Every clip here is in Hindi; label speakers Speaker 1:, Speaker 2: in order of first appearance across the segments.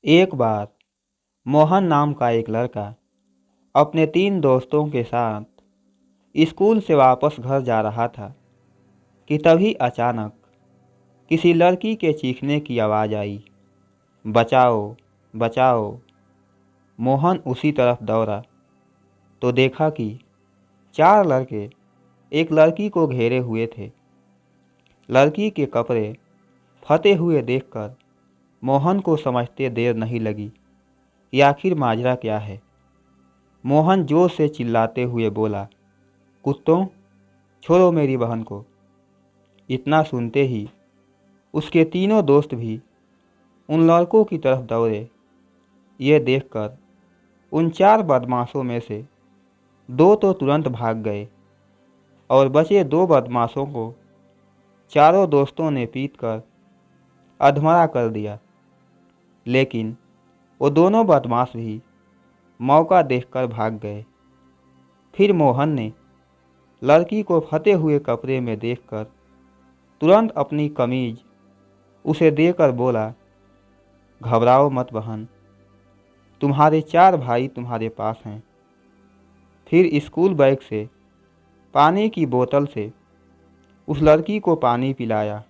Speaker 1: एक बार मोहन नाम का एक लड़का अपने 3 दोस्तों के साथ स्कूल से वापस घर जा रहा था कि तभी अचानक किसी लड़की के चीखने की आवाज़ आई। बचाओ बचाओ। मोहन उसी तरफ दौड़ा तो देखा कि 4 लड़के एक लड़की को घेरे हुए थे। लड़की के कपड़े फटे हुए देखकर मोहन को समझते देर नहीं लगी कि आखिर माजरा क्या है। मोहन जोर से चिल्लाते हुए बोला, कुत्तों, छोड़ो मेरी बहन को। इतना सुनते ही उसके तीनों दोस्त भी उन लड़कों की तरफ दौड़े। ये देखकर उन 4 बदमाशों में से 2 तो तुरंत भाग गए और बचे 2 बदमाशों को चारों दोस्तों ने पीटकर अधमरा कर दिया। लेकिन वो दोनों बदमाश भी मौका देखकर भाग गए। फिर मोहन ने लड़की को फटे हुए कपड़े में देखकर तुरंत अपनी कमीज उसे देकर बोला, घबराओ मत बहन, तुम्हारे 4 भाई तुम्हारे पास हैं। फिर स्कूल बैग से पानी की बोतल से उस लड़की को पानी पिलाया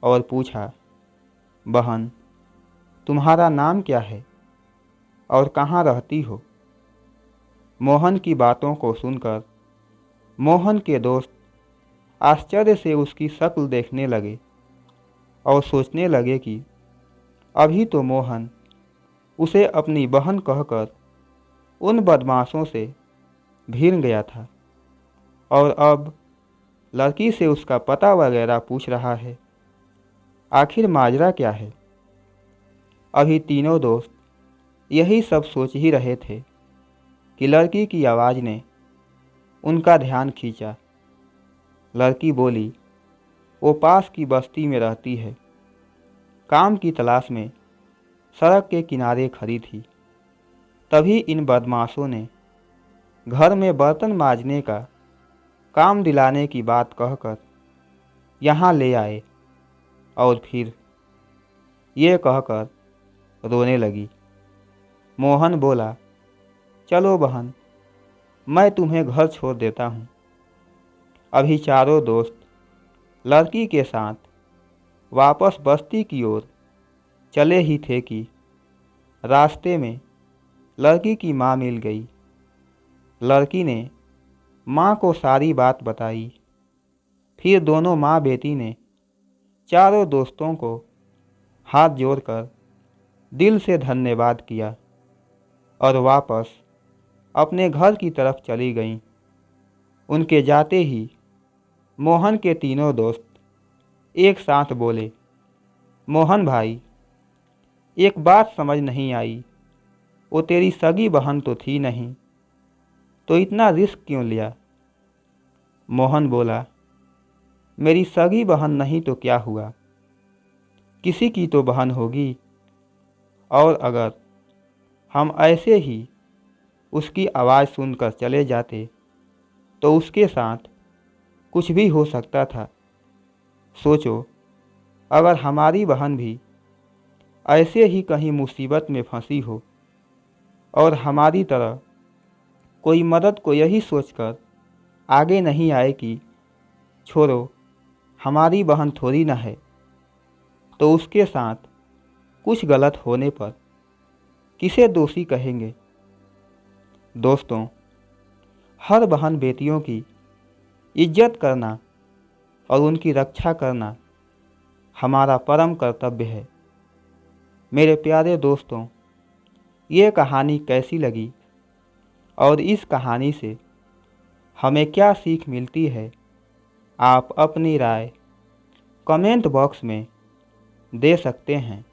Speaker 1: और पूछा, बहन, तुम्हारा नाम क्या है और कहाँ रहती हो? मोहन की बातों को सुनकर मोहन के दोस्त आश्चर्य से उसकी शक्ल देखने लगे और सोचने लगे कि अभी तो मोहन उसे अपनी बहन कहकर उन बदमाशों से भिड़ गया था और अब लड़की से उसका पता वगैरह पूछ रहा है। आखिर माजरा क्या है? अभी तीनों दोस्त यही सब सोच ही रहे थे कि लड़की की आवाज़ ने उनका ध्यान खींचा। लड़की बोली, वो पास की बस्ती में रहती है, काम की तलाश में सड़क के किनारे खड़ी थी। तभी इन बदमाशों ने घर में बर्तन मांजने का काम दिलाने की बात कहकर यहाँ ले आए और फिर ये कहकर रोने लगी। मोहन बोला, चलो बहन, मैं तुम्हें घर छोड़ देता हूँ। अभी चारों दोस्त लड़की के साथ वापस बस्ती की ओर चले ही थे कि रास्ते में लड़की की माँ मिल गई। लड़की ने माँ को सारी बात बताई। फिर दोनों माँ बेटी ने चारों दोस्तों को हाथ जोड़कर दिल से धन्यवाद किया और वापस अपने घर की तरफ चली गईं। उनके जाते ही मोहन के तीनों दोस्त एक साथ बोले, मोहन भाई, एक बात समझ नहीं आई, वो तेरी सगी बहन तो थी नहीं, तो इतना रिस्क क्यों लिया? मोहन बोला, मेरी सगी बहन नहीं तो क्या हुआ, किसी की तो बहन होगी, और अगर हम ऐसे ही उसकी आवाज़ सुनकर चले जाते तो उसके साथ कुछ भी हो सकता था। सोचो, अगर हमारी बहन भी ऐसे ही कहीं मुसीबत में फंसी हो और हमारी तरह कोई मदद को यही सोचकर आगे नहीं आए कि छोड़ो, हमारी बहन थोड़ी ना है, तो उसके साथ कुछ गलत होने पर किसे दोषी कहेंगे? दोस्तों, हर बहन बेटियों की इज्जत करना और उनकी रक्षा करना हमारा परम कर्तव्य है। मेरे प्यारे दोस्तों, ये कहानी कैसी लगी और इस कहानी से हमें क्या सीख मिलती है, आप अपनी राय कमेंट बॉक्स में दे सकते हैं।